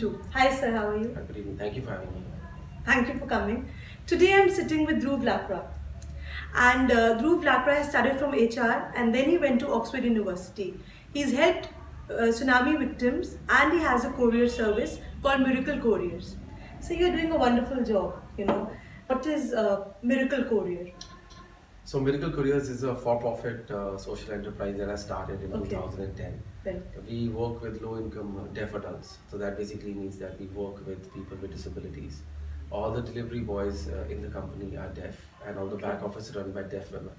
too. Hi sir, how are you? Good evening. Thank you for having me. Thank you for coming. Today I'm sitting with Dhruv Lakra. And Dhruv Lakra has studied from HR and then he went to Oxford University. He's helped tsunami victims and he has a courier service called Mirakle Couriers. So you're doing a wonderful job. What is Mirakle Courier? So, Miracle Couriers is a for-profit social enterprise that I started in Okay. 2010. Right. We work with low-income deaf adults. So that basically means that we work with people with disabilities. All the delivery boys in the company are deaf, and all the back office is run by deaf women.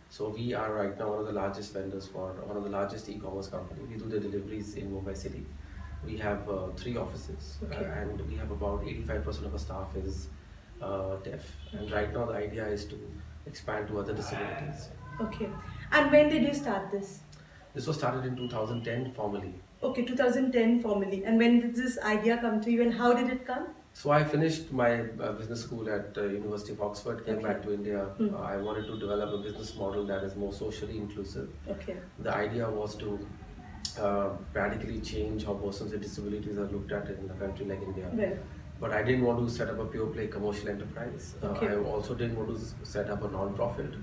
So we are right now one of the largest vendors for one of the largest e-commerce company. We do the deliveries in Mumbai city. We have 3 offices, Okay. and we have about 85% of our staff is deaf. And right now the idea is to expand to other disabilities. Okay. And when did you start this? This was started in 2010 formally. Okay, 2010 formally. And when did this idea come to you and how did it come? So I finished my business school at University of Oxford, came Okay. back to India. I wanted to develop a business model that is more socially inclusive. Okay. The idea was to radically change how persons with disabilities are looked at in a country like India. Well, But I didn't want to set up a pure play commercial enterprise. Okay. I also didn't want to set up a non-profit.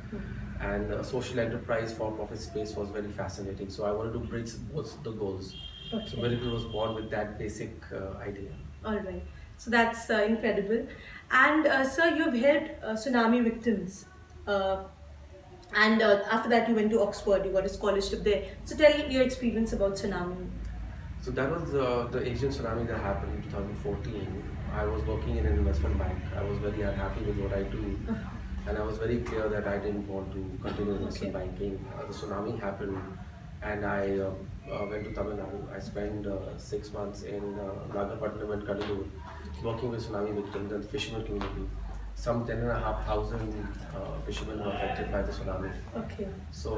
And social enterprise for-profit space was very fascinating. So I wanted to bridge both the goals. So okay. Miracle was born with that basic idea. All right. So that's incredible. And sir, you've helped tsunami victims. And after that, you went to Oxford. You got a scholarship there. So tell your experience about tsunami. So that was the Asian tsunami that happened in 2014. I was working in an investment bank. I was very unhappy with what I do. And I was very clear that I didn't want to continue in investment Okay. banking. The tsunami happened and I went to Tamil Nadu. I spent 6 months in Nagapattinam and Kadalur working with tsunami victims and the fishermen community. Some 10,500 fishermen were affected by the tsunami. Okay. So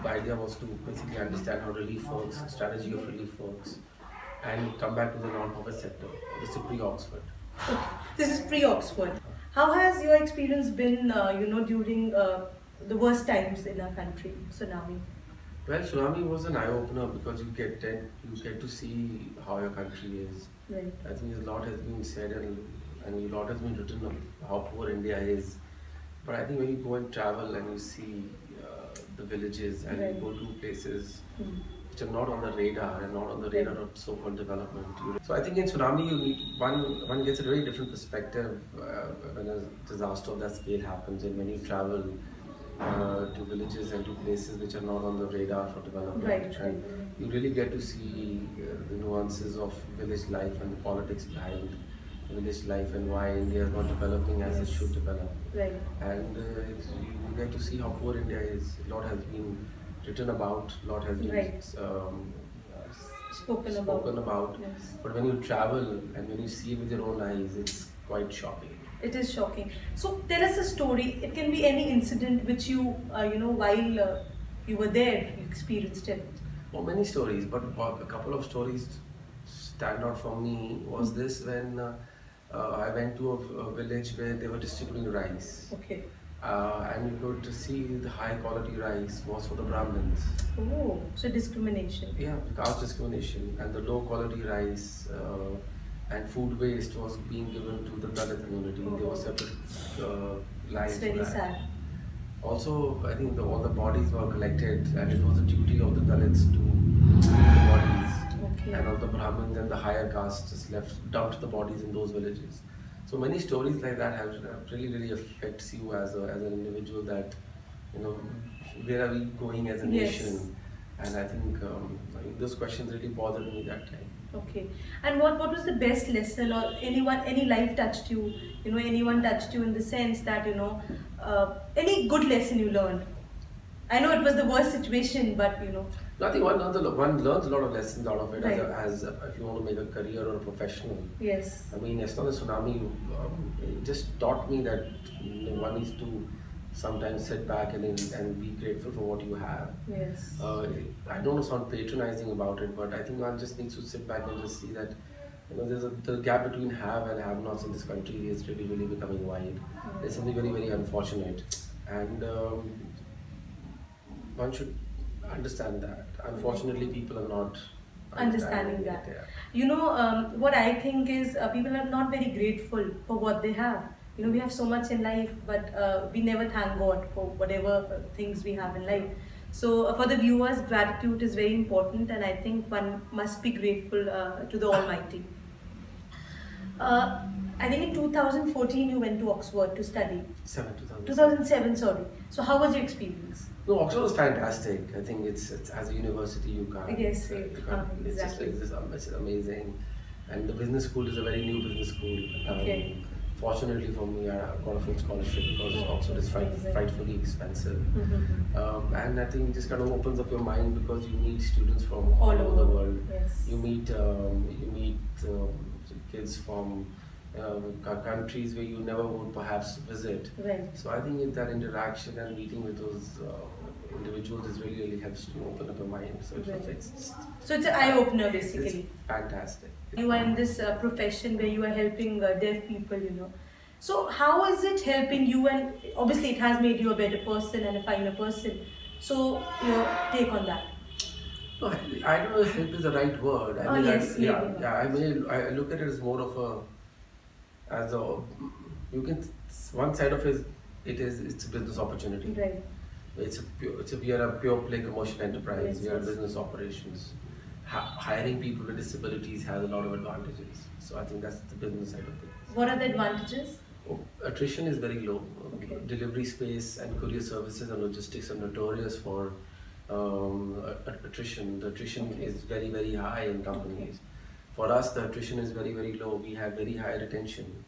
the idea was to basically understand how relief works, strategy of relief works, and come back to the non-profit sector. This is pre-Oxford. Okay. This is pre-Oxford. How has your experience been, during the worst times in our country, tsunami? Well, tsunami was an eye-opener because you get to see how your country is. Right. I think a lot has been said and a lot has been written on how poor India is. But I think when you go and travel and you see the villages and Right. you go to places Hmm. which are not on the radar and not on the radar of so-called development. So I think in tsunami you need one gets a very different perspective when a disaster of that scale happens, and when you travel to villages and to places which are not on the radar for development. Right, And you really get to see the nuances of village life and the politics behind village life and why India is not developing as it should develop. Right. And you get to see how poor India is. A lot has been written about, a lot has been Right. Spoken about. Yes. But when you travel and when you see with your own eyes, it's quite shocking. It is shocking. So tell us a story. It can be any incident which you, while you were there, you experienced it. Well, many stories, but a couple of stories stand out for me. Was this when I went to a village where they were distributing rice. Okay. And you could see the high quality rice was for the Brahmins. Oh, so discrimination. Yeah, caste discrimination, and the low quality rice and food waste was being given to the Dalit community. There were separate lines. It's very for that. sad. Also, I think all the bodies were collected, and it was the duty of the Dalits to clean the bodies. Okay. And all the Brahmins and the higher castes just dumped the bodies in those villages. So many stories like that have really affects you as an individual. That where are we going as a Yes. nation? And I think those questions really bothered me that time. Okay. And what was the best lesson, or any life touched you? Anyone touched you in the sense that any good lesson you learned? I know it was the worst situation, but I think one learns a lot of lessons out of it Right. as if you want to make a career or a professional. Yes. I mean, as long as tsunami, it just taught me that one needs to sometimes sit back and be grateful for what you have. Yes. I don't want to sound patronizing about it, but I think one just needs to sit back and just see that the gap between have and have-nots in this country is really becoming wide. It's something very unfortunate, and one should understand that. Unfortunately, people are not understanding it. that. Yeah. What I think is people are not very grateful for what they have. We have so much in life, but we never thank God for whatever things we have in life. So, for the viewers, gratitude is very important, and I think one must be grateful to the Almighty. Uh, I think in 2014 you went to Oxford to study. 2007. 2007, sorry. So, how was your experience? No, Oxford was fantastic. I think it's as a university you can't. Yes, You can't. It's just exactly. like this. It's amazing, and the business school is a very new business school. Okay. Fortunately for me, I got a full scholarship because Oh, Oxford is amazing. frightfully expensive, Mm-hmm. and I think it just kind of opens up your mind because you meet students from All all over the over. world. Yes. You meet kids from countries where you never would perhaps visit. Right. So I think that interaction and meeting with those individuals is really helps to open up your mind. So Right. it's So it's an eye opener it's basically. fantastic. You are in this profession where you are helping deaf people. So how is it helping you? And obviously, it has made you a better person and a finer person. So your take on that? No, I don't know if help is the right word. I Oh mean, yes, maybe yeah, not. yeah. I look at it as more of as a you can one side of it's a business opportunity. Right. We are a pure play commercial enterprise. Yes, We are yes. business operations. Hiring people with disabilities has a lot of advantages. So I think that's the business side of it. What are the advantages? Attrition is very low. Okay. Delivery space and courier services and logistics are notorious for attrition. The attrition Okay. is very high in companies. For us, the attrition is very low. We have very high retention.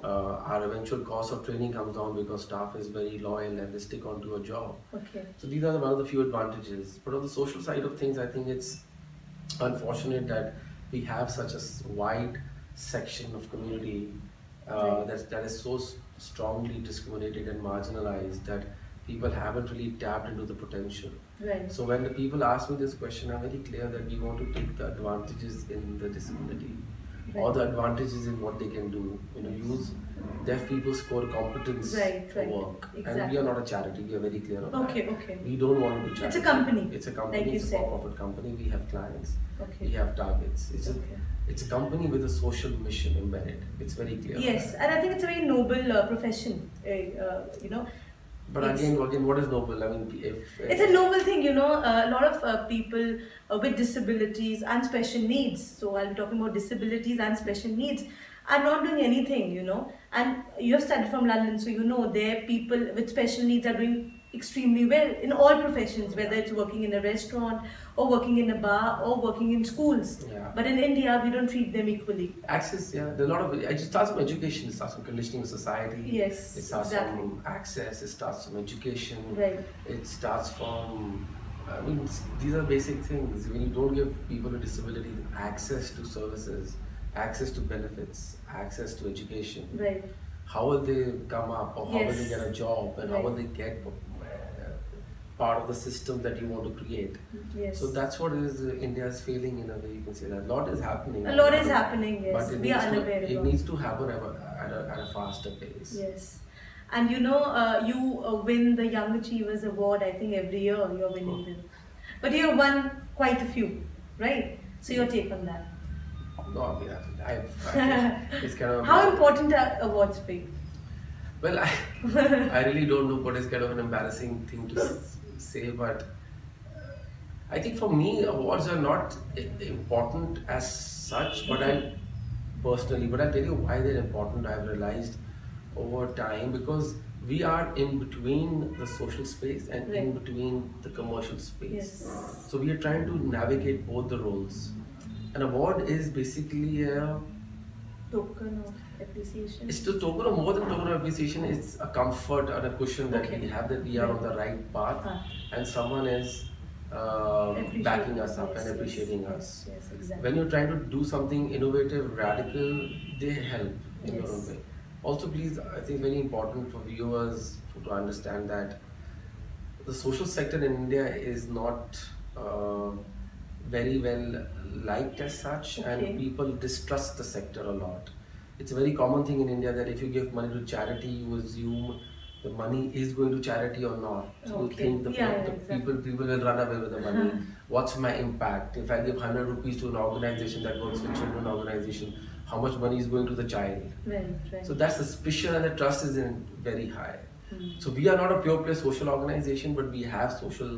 Our eventual cost of training comes down because staff is very loyal and they stick on to a job. Okay. So these are one of the few advantages. But on the social side of things, I think it's unfortunate that we have such a wide section of community Right. that is so strongly discriminated and marginalized that people haven't really tapped into the potential. Right. So when the people ask me this question, I'm very clear that we want to take the advantages in the disability or the advantages in what they can do. Use deaf people's core competence Right, for right. work. And we Exactly. are not a charity. We are very clear on that. Okay. We don't want to do It's charity. a company, It's a company. like you It's a said. for-profit company. We have clients. Okay. We have targets. Okay. It's a company with a social mission embedded. It's very clear. on Yes, that. and I think it's a very noble profession. But Yes. again, what is noble? I mean, if It's a noble thing. A lot of people with disabilities and special needs. So I'll be talking about disabilities and special needs are not doing anything. And you have studied from London, so there people with special needs are doing extremely well in all professions, whether it's working in a restaurant or working in a bar or working in schools. Yeah. But in India, we don't treat them equally. access, yeah, there are a lot of it starts from education. It starts from conditioning of society. Yes, It starts exactly. from access. It starts from education. Right. It starts from. I mean, these are basic things. When you don't give people with disabilities access to services, access to benefits, access to education, Right. how will they come up or how will they Yes. get a job and how will Right. they get part of the system that you want to create? Yes. So that's what is India's failing in a way. You can say that a lot is happening. A lot is happening, yes. But We are unaware it about needs to happen at a faster pace. Yes. And you win the Young Achievers Award, I think every year you're winning them. But you have won quite a few, right? So your take on that. No, I mean, it's kind of. How important are awards for you? Well, I really don't know what is kind of an embarrassing thing to say, but I think for me, awards are not important as such, but I'll tell you why they're important. I've realized over time because we are in between the social space and in Right. between the commercial space. Yes. So we are trying to navigate both the roles. An award is basically Token of appreciation. it's the token of more than token of appreciation. It's a comfort and a cushion that Okay. we have that we are on the right path, Path. and someone is Appreciate- backing us up yes, and appreciating yes, us. Yes, exactly. When you're trying to do something innovative, radical, they help in their Yes. own way. Also, please, I think very important for viewers to understand that the social sector in India is not very well liked as such, Okay. and people distrust the sector a lot. It's a very common thing in India that if you give money to charity, you assume the money is going to charity or not. So you Okay. think the, Yeah, the exactly. people will run away with the money. What's my impact? If I give 100 rupees to an organization that works with children organization, how much money is going to the child? Right, right. So that suspicion and the trust is in very high. Hmm. So we are not a pure play social organization, but we have social.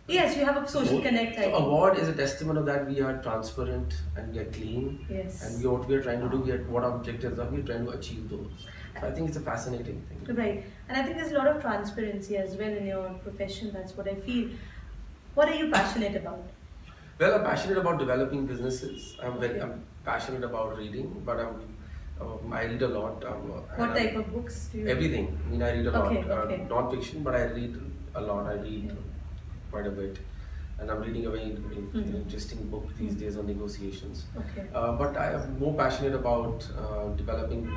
Yes, you have a social So connect, I think. award is a testament of that we are transparent and we are clean. Yes. And what we are trying to do, what our objectives are, we are trying to achieve those. So I think it's a fascinating thing. Right. And I think there's a lot of transparency as well in your profession. That's what I feel. What are you passionate about? Well, I'm passionate about developing businesses. Okay. I'm passionate about reading, but I read a lot. What type of books do you Everything. I mean, I read a lot. Okay, okay. Non-fiction, but I read a lot. I read quite a bit. And I'm reading a very interesting book these days on negotiations. Okay. But I am more passionate about developing,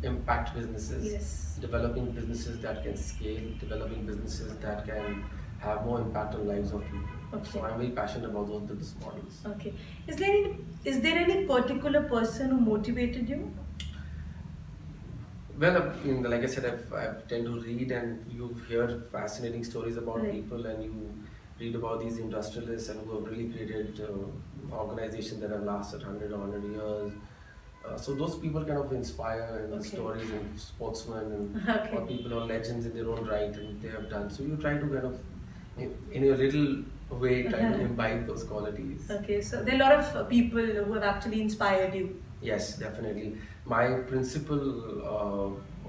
impact businesses. Yes. Developing businesses that can scale, developing businesses that can have more impact on lives of people. Okay. So I'm very passionate about those business models. Okay. Is there any particular person who motivated you? Well, like I said, I tend to read and you hear fascinating stories about Right. people and you read about these industrialists and who have really created organizations that have lasted 100 or 100 years. So those people kind of inspire and Okay. stories and sportsmen and Okay. or people or legends in their own right and they have done. So you try to kind of, in a little way, try to imbibe those qualities. Okay, so there are a lot of people who have actually inspired you. Yes, definitely. My principal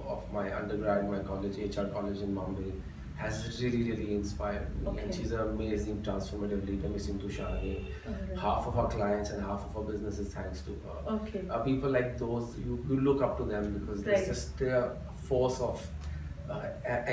of my undergrad, my college, HR college in Bombay, has really inspired me. Okay. And she's an amazing transformative leader, Miss Intu Shahani. Alright. Half of our clients and half of our businesses thanks to her. Okay. People like those, you look up to them because Right. it's just a force of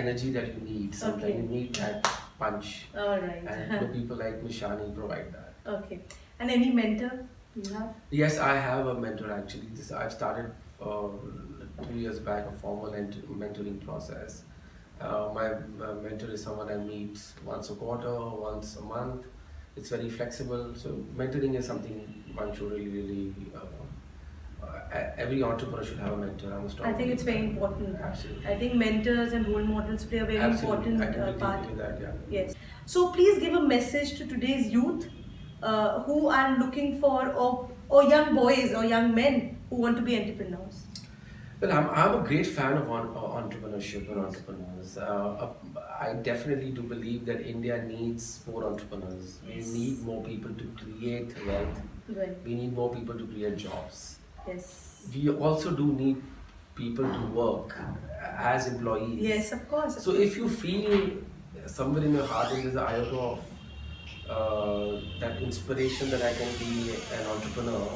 energy that you need. Sometimes Okay. you need that punch. Alright. And people like Miss Shahani provide that. Okay. And any mentor you have? Yes, I have a mentor actually. I've started 2 years back a formal mentoring process. My mentor is someone I meet once a quarter, once a month. It's very flexible. So mentoring is something one should really. Every entrepreneur should have a mentor. I'm a strong I think it's very believer. important. Absolutely. I think mentors and role models play a very Absolutely. I important completely part. agree with that. Yeah. Yes. So please give a message to today's youth who are looking for, or young boys or young men who want to be entrepreneurs. Well, I'm a great fan of entrepreneurship and entrepreneurs. I definitely do believe that India needs more entrepreneurs. Yes. We need more people to create wealth. Right. We need more people to create jobs. Yes. We also do need people to work as employees. Yes, of course. So if you feel somewhere in your heart there is an iota of that inspiration that I can be an entrepreneur,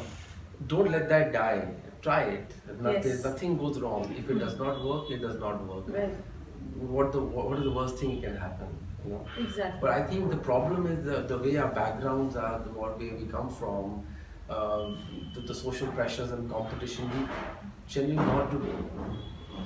don't let that die. Try it. Yes. Nothing goes wrong. If it does not work, it does not work. Right. What is the worst thing that can happen? Exactly. But I think the problem is the way our backgrounds are, what way we come from, the social pressures and competition. We generally not to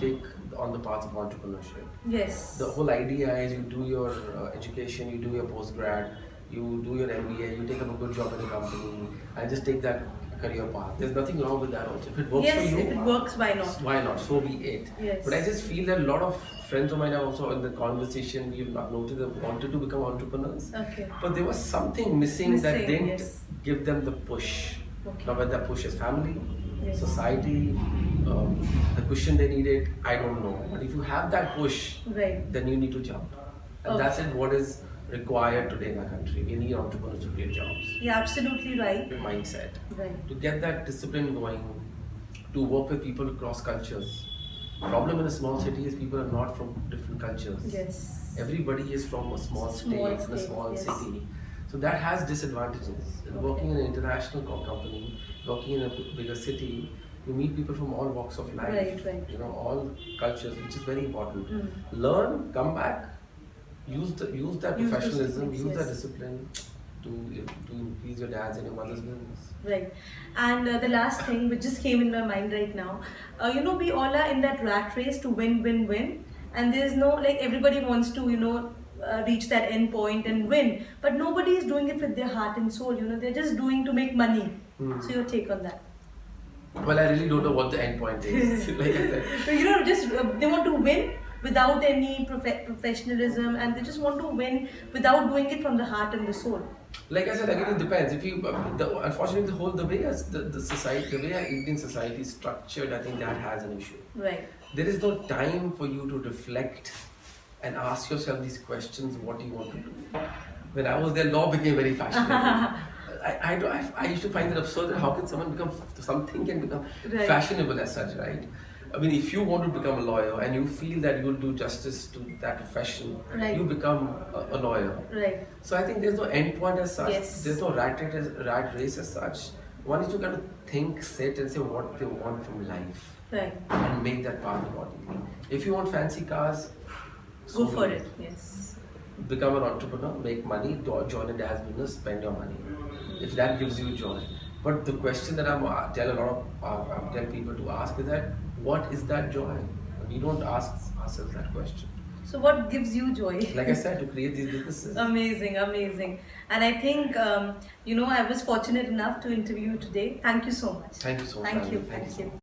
take on the path of entrepreneurship. Yes. The whole idea is you do your education, you do your postgrad, you do your MBA, you take up a good job in a company, and just take that career path. There's nothing wrong with that also. If it works Yes, for you, if it works, why not? why not? So be it. Yes. But I just feel that a lot of friends of mine are also in the conversation, we've noted that wanted to become entrepreneurs. Okay. But there was something missing that Missing, didn't yes. give them the push. Okay. Now, whether that push is family, Yes. society, the cushion they needed, I don't know. But if you have that push, Right. then you need to jump. And Okay. that's it, what is required today in our country. We need entrepreneurs to create jobs. You're absolutely right. Mindset. Right. To get that discipline going, to work with people across cultures. Problem in a small city is people are not from different cultures. Yes. Everybody is from a small state, in a state, small yes. city. So that has disadvantages. And working in an international company, working in a bigger city, you meet people from all walks of life. Right. All cultures, which is very important. Mm. Learn, come back, use that Use professionalism, those use that techniques, discipline to increase your dad's and your mother's business. Right. And the last thing which just came in my mind right now, we all are in that rat race to win. And there's no, like, everybody wants to, reach that end point and win. But nobody is doing it with their heart and soul, they're just doing to make money. So your take on that? Well, I really don't know what the end point is. Like I said. So, just they want to win, without any professionalism, and they just want to win without doing it from the heart and the soul. Like I said, again, it depends. If you, unfortunately, the way as the society, the way our Indian society is structured, I think that has an issue. Right. There is no time for you to reflect and ask yourself these questions. What do you want to do? When I was there, law became very fashionable. I used to find it absurd that how can someone become something can become Right. fashionable as such, right? I mean, if you want to become a lawyer and you feel that you'll do justice to that profession, Right. you become a lawyer. Right. So I think there's no end point as such. Yes. There's no rat race as such. One is to kind of think, sit, and say what they want from life, Right. and make that path accordingly. If you want fancy cars, Go so for be it. Yes. Become an entrepreneur, make money, join a dad's business, spend your money. If that gives you joy. But the question that I tell people to ask is that what is that joy? We don't ask ourselves that question. So, what gives you joy? Like I said, to create these businesses. Amazing, amazing. And I think, I was fortunate enough to interview you today. Thank you so much. Thank you so much. Thank Anand. you. Thank you Thank so you. much.